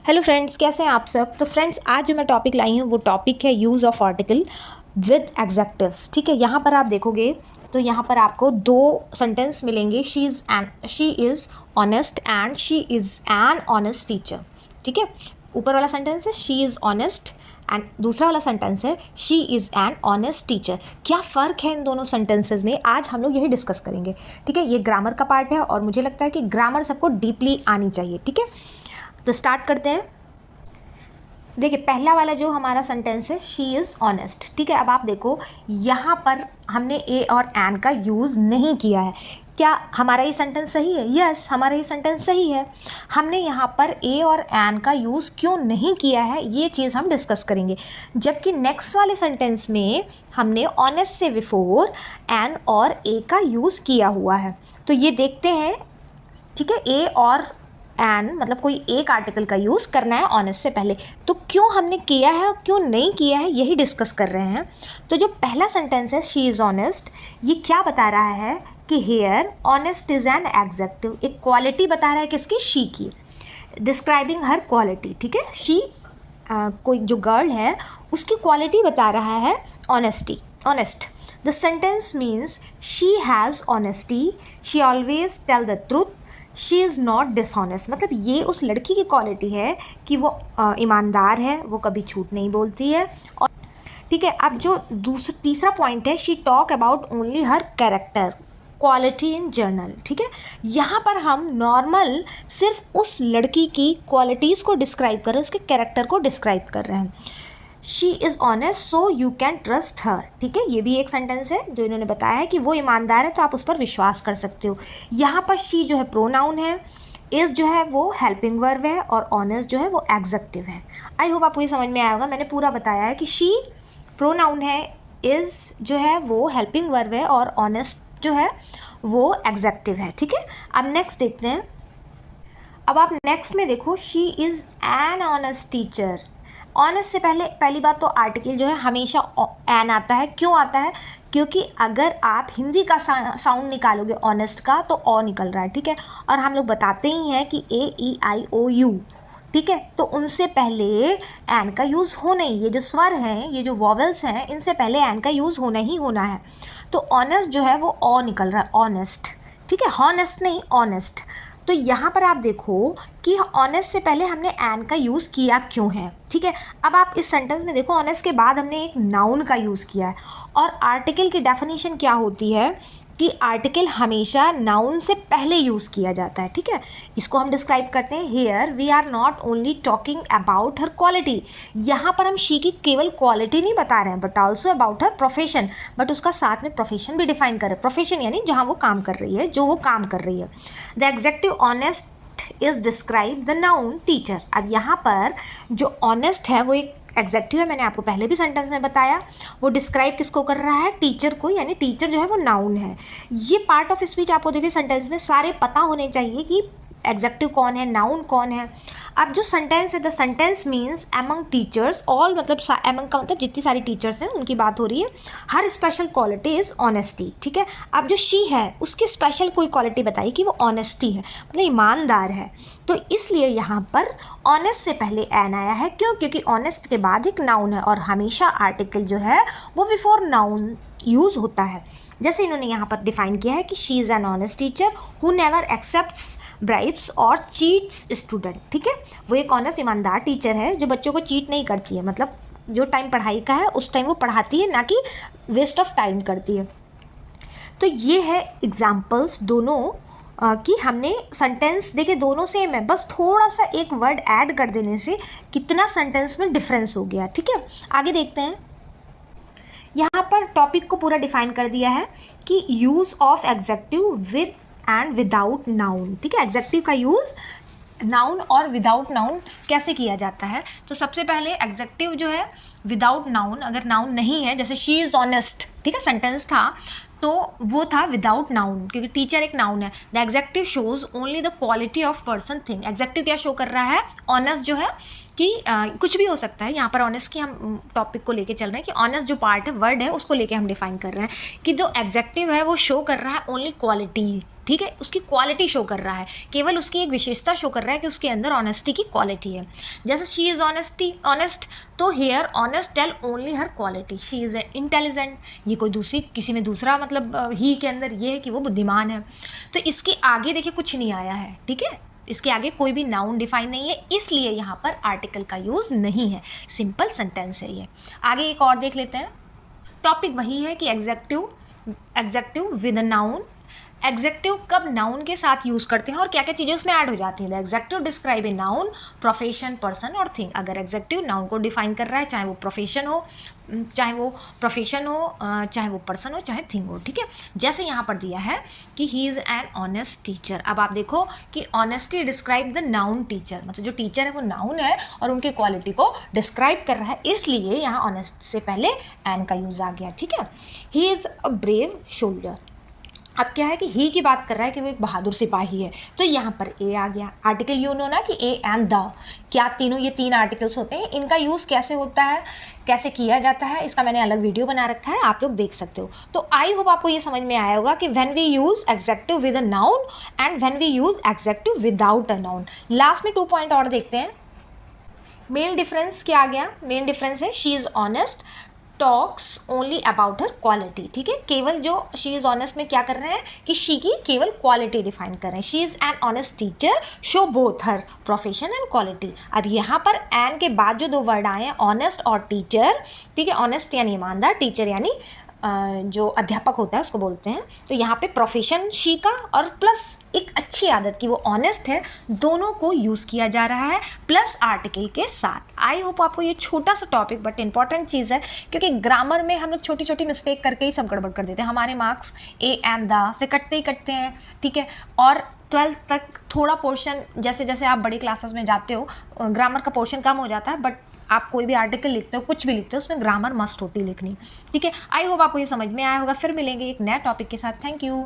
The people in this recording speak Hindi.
हेलो फ्रेंड्स, कैसे हैं आप सब। तो फ्रेंड्स, आज जो मैं टॉपिक लाई हूँ वो टॉपिक है यूज़ ऑफ आर्टिकल विद एग्जेक्टिव्स। ठीक है, यहाँ पर आप देखोगे तो यहाँ पर आपको दो सेंटेंस मिलेंगे। She is honest and she is an honest teacher. ठीक है, ऊपर वाला सेंटेंस है शी इज़ ऑनेस्ट एंड दूसरा वाला सेंटेंस है she is an honest teacher. क्या फ़र्क है इन दोनों सेंटेंसेस में, आज हम लोग यही डिस्कस करेंगे। ठीक है, ये ग्रामर का पार्ट है और मुझे लगता है कि ग्रामर सबको डीपली आनी चाहिए। ठीक है, तो स्टार्ट करते हैं। देखिए, पहला वाला जो हमारा सेंटेंस है शी इज़ ऑनेस्ट। ठीक है, अब आप देखो यहाँ पर हमने ए और एन का यूज़ नहीं किया है। क्या हमारा ये सेंटेंस सही है? यस, हमारा ये सेंटेंस सही है। हमने यहाँ पर ए और एन का यूज़ क्यों नहीं किया है, ये चीज़ हम डिस्कस करेंगे। जबकि नेक्स्ट वाले सेंटेंस में हमने ऑनेस्ट से बिफोर एन और ए का यूज़ किया हुआ है। तो ये देखते हैं। ठीक है, ए और एन मतलब कोई एक आर्टिकल का यूज़ करना है ऑनेस्ट से पहले। तो क्यों हमने किया है और क्यों नहीं किया है, यही डिस्कस कर रहे हैं। तो जो पहला सेंटेंस है शी इज़ ऑनेस्ट, ये क्या बता रहा है कि here honest is an adjective. एक क्वालिटी बता रहा है किसकी? शी की, डिस्क्राइबिंग हर क्वालिटी। ठीक है, शी कोई जो गर्ल है उसकी क्वालिटी बता रहा है honesty, honest. The sentence means she has honesty, she always tell the truth, she is not dishonest. मतलब ये उस लड़की की क्वालिटी है कि वो ईमानदार है, वो कभी झूठ नहीं बोलती है। और ठीक है, अब जो तीसरा पॉइंट है she talk about only her character quality in journal. ठीक है, यहाँ पर हम नॉर्मल सिर्फ उस लड़की की क्वालिटीज़ को डिस्क्राइब कर रहे हैं, उसके कैरेक्टर को डिस्क्राइब कर रहे हैं। She is honest so you can trust her. ठीक है, ये भी एक सेंटेंस है जो इन्होंने बताया है कि वो ईमानदार है तो आप उस पर विश्वास कर सकते हो। यहाँ पर शी जो है प्रोनाउन है, इज़ जो है वो हेल्पिंग वर्ब है और ऑनेस्ट जो है वो एग्जेक्टिव है। आई होप आपको ये समझ में आया होगा। मैंने पूरा बताया है कि शी प्रोनाउन है, इज़ जो है वो हेल्पिंग वर्ब है और ऑनेस्ट जो है वो एग्जेक्टिव है। ठीक है, अब नेक्स्ट देखते हैं। अब आप नेक्स्ट में देखो, she is an honest teacher. Honest से पहली बात तो आर्टिकल जो है हमेशा एन आता है। क्यों आता है? क्योंकि अगर आप हिंदी का साउंड निकालोगे ऑनेस्ट का तो ओ निकल रहा है। ठीक है, और हम लोग बताते ही हैं कि AEIOU। ठीक है, तो उनसे पहले एन का यूज़ होना ही, ये जो स्वर हैं, ये जो वॉवेल्स हैं, इनसे पहले एन का यूज़ होना ही होना है। तो ऑनेस्ट जो है वो ओ निकल रहा है, ऑनेस्ट। ठीक है, हॉनेस्ट नहीं, ऑनेस्ट। तो यहाँ पर आप देखो कि ऑनेस्ट से पहले हमने एन का यूज़ किया क्यों है। ठीक है, अब आप इस सेंटेंस में देखो, ऑनेस्ट के बाद हमने एक नाउन का यूज़ किया है। और आर्टिकल की डेफिनेशन क्या होती है कि आर्टिकल हमेशा नाउन से पहले यूज़ किया जाता है। ठीक है, इसको हम डिस्क्राइब करते हैं, here we are not only talking about her quality. यहाँ पर हम शी की केवल क्वालिटी नहीं बता रहे हैं but also about her profession. But उसका साथ में प्रोफेशन भी डिफाइन कर रहे हैं। प्रोफेशन यानी जहाँ वो काम कर रही है, जो वो काम कर रही है। The adjective honest is describe the noun teacher. अब यहाँ पर जो ऑनेस्ट है वो एक एग्जेक्टिव है, मैंने आपको पहले भी सेंटेंस में बताया। वो डिस्क्राइब किसको कर रहा है? टीचर को, यानी टीचर जो है वो नाउन है। ये पार्ट ऑफ स्पीच आपको देखिए सेंटेंस में सारे पता होने चाहिए कि एग्जेक्टिव कौन है, नाउन कौन है। अब जो सेंटेंस है, the sentence means among teachers all, मतलब एमंग का मतलब जितनी सारी टीचर्स हैं उनकी बात हो रही है। हर स्पेशल क्वालिटी इज़ ऑनेस्टी। ठीक है, अब जो शी है उसकी स्पेशल कोई क्वालिटी बताई कि वो ऑनेस्टी है, मतलब ईमानदार है। तो इसलिए यहाँ पर ऑनेस्ट से पहले एन आया है। क्यों? क्योंकि ऑनेस्ट के बाद एक नाउन है और हमेशा आर्टिकल जो है वो बिफोर नाउन यूज़ होता है। जैसे इन्होंने यहाँ पर डिफाइन किया है कि she is an honest teacher who never accepts bribes और चीट्स स्टूडेंट। ठीक है, वो एक ऑनेस्ट ईमानदार टीचर है जो बच्चों को चीट नहीं करती है, मतलब जो टाइम पढ़ाई का है उस टाइम वो पढ़ाती है, ना कि वेस्ट ऑफ टाइम करती है। तो ये है एग्जाम्पल्स दोनों कि हमने सेंटेंस देखे दोनों सेम है, बस थोड़ा सा एक वर्ड ऐड कर देने से कितना सेंटेंस में डिफरेंस हो गया। ठीक है, आगे देखते हैं। यहाँ पर टॉपिक को पूरा डिफाइन कर दिया है कि use of executive with and without noun. ठीक है, एग्जेक्टिव का यूज़ नाउन और विदाउट नाउन कैसे किया जाता है। तो सबसे पहले एग्जेक्टिव जो है विदाउट नाउन, अगर नाउन नहीं है, जैसे शी इज़ ऑनेस्ट, ठीक है, सेंटेंस था तो वो था विदाउट नाउन, क्योंकि टीचर एक नाउन है। The adjective shows only the quality of person thing. Executive क्या शो कर रहा है? ऑनेस्ट जो है कि कुछ भी हो सकता है। यहाँ पर ऑनेस्ट की हम टॉपिक को लेके चल रहे हैं कि ऑनेस्ट जो पार्ट है, वर्ड है, उसको लेके हम डिफाइन कर रहे हैं कि जो एग्जेक्टिव है वो शो कर रहा है ओनली क्वालिटी। ठीक है, उसकी क्वालिटी शो कर रहा है, केवल उसकी एक विशेषता शो कर रहा है कि उसके अंदर ऑनेस्टी की क्वालिटी है। जैसे शी इज़ ऑनेस्ट, तो here honest tell only her quality, she is intelligent, ये कोई दूसरी किसी में दूसरा मतलब ही के अंदर ये है कि वो बुद्धिमान है। तो इसके आगे देखिए कुछ नहीं आया है, ठीक है, इसके आगे कोई भी नाउन डिफाइन नहीं है, इसलिए यहाँ पर आर्टिकल का यूज़ नहीं है, सिंपल सेंटेंस है ये। आगे एक और देख लेते हैं। टॉपिक वही है कि executive with a noun, executive कब नाउन के साथ यूज़ करते हैं और क्या क्या चीज़ें उसमें ऐड हो जाती हैं। The adjective describe a noun, profession, person और थिंग। अगर एग्जेक्टिव नाउन को डिफाइन कर रहा है, चाहे वो प्रोफेशन हो, चाहे वो पर्सन हो, चाहे थिंग हो, ठीक है। जैसे यहाँ पर दिया है कि he is an honest teacher. अब आप देखो कि honesty describe the noun teacher, मतलब जो टीचर है वो नाउन है और उनकी क्वालिटी को डिस्क्राइब कर रहा है, इसलिए यहाँ ऑनेस्ट से पहले एन का यूज़ आ गया, ठीक है। He is a brave shoulder. अब क्या है कि ही की बात कर रहा है कि वो एक बहादुर सिपाही है, तो यहाँ पर ए आ गया। आर्टिकल यू नो ना कि ए एंड द, क्या तीनों, ये तीन आर्टिकल्स होते हैं, इनका यूज़ कैसे होता है, कैसे किया जाता है, इसका मैंने अलग वीडियो बना रखा है, आप लोग देख सकते हो। तो आई होप आपको ये समझ में आया होगा कि when we use adjective with a noun and when we use adjective without a noun. Last में 2 पॉइंट और देखते हैं। मेन डिफरेंस क्या आ गया, मेन डिफरेंस है she is honest talks only about her quality, ठीक है। केवल जो शी इज़ ऑनेस्ट में क्या कर रहे हैं कि शी की केवल क्वालिटी डिफाइन कर रहे हैं। She is an honest teacher show both her profession and quality. अब यहाँ पर एन के बाद जो 2 वर्ड आए हैं, ऑनेस्ट और टीचर, ठीक है। ऑनेस्ट यानी ईमानदार, टीचर यानी जो अध्यापक होता है उसको बोलते हैं। तो यहाँ पे प्रोफेशन शी का और प्लस एक अच्छी आदत की वो ऑनेस्ट है, दोनों को यूज़ किया जा रहा है प्लस आर्टिकल के साथ। आई होप आपको ये छोटा सा टॉपिक बट इंपॉर्टेंट चीज़ है, क्योंकि ग्रामर में हम लोग छोटी छोटी मिस्टेक करके ही सब गड़बड़ कर देते हैं। हमारे मार्क्स ए एंड द से कटते ही कटते हैं, ठीक है। और 12th तक थोड़ा पोर्शन, जैसे जैसे आप बड़ी क्लासेस में जाते हो ग्रामर का पोर्शन कम हो जाता है, बट आप कोई भी आर्टिकल लिखते हो, कुछ भी लिखते हो, उसमें ग्रामर मस्ट होती लिखनी, ठीक है। आई होप आपको ये समझ में आया होगा। फिर मिलेंगे एक नए टॉपिक के साथ। Thank you.